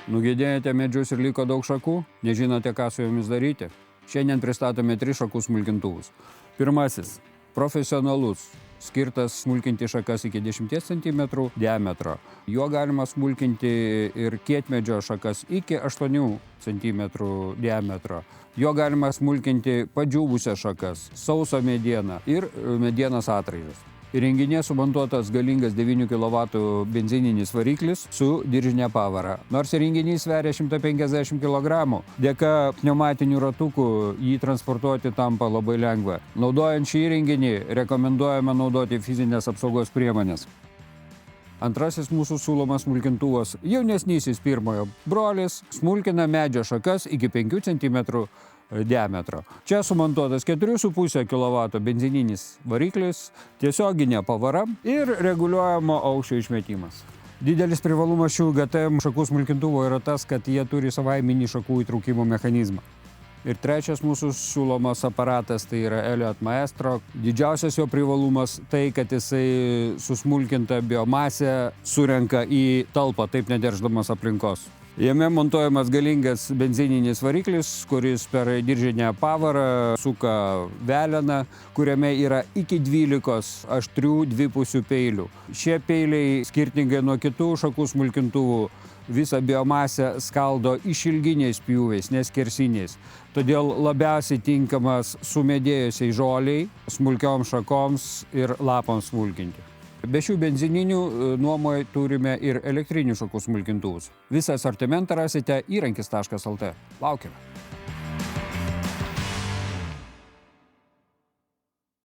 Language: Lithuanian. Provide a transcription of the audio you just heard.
Nugėdėjote medžius ir liko daug šakų? Nežinote, ką su jomis daryti? Šiandien pristatome 3 šakų smulkintuvus. Pirmasis – profesionalus, skirtas smulkinti šakas iki 10 cm diametro. Juo galima smulkinti ir kietmedžio šakas iki 8 cm diametro. Juo galima smulkinti padžiūvusias šakas, sausą medieną ir medienos atraižas. Įrenginyje sumontuotas galingas 9 kW benzininis variklis su diržine pavara. Nors įrenginys sveria 150 kg, dėka pneumatinių ratukų jį transportuoti tampa labai lengva. Naudojant šį įrenginį rekomenduojame naudoti fizinės apsaugos priemonės. Antrasis mūsų siūlomas smulkintuvas – jaunesnysis pirmojo brolis, smulkina medžio šakas iki 5 cm diametro. Čia sumontuotas 4,5 kW benzininis variklis, tiesioginė pavara ir reguliuojamo aukščio išmetimas. Didelis privalumas šių GTM šakų smulkintuvo yra tas, kad jie turi savaiminį šakų įtraukimo mechanizmą. Ir trečias mūsų siūlomas aparatas tai yra Elliot Maestro. Didžiausias jo privalumas tai, kad jisai susmulkintą biomasę surenka į talpą, taip nederždamas aplinkos. Jame montuojamas galingas benzininis variklis, kuris per diržinę pavarą suka veleną, kuriame yra iki 12 aštrių dvipusių peilių. Šie peiliai, skirtingai nuo kitų šakų smulkintuvų, visą biomasę skaldo išilginiais pjūviais, neskersiniais. Todėl labiausiai tinkamas sumedėjusiai žoliai, smulkioms šakoms ir lapams smulkinti. Be šių benzininių nuomoje turime ir elektrinių šakų smulkintuvus. Visą asortimentą rasite įrankis.lt. Laukiame.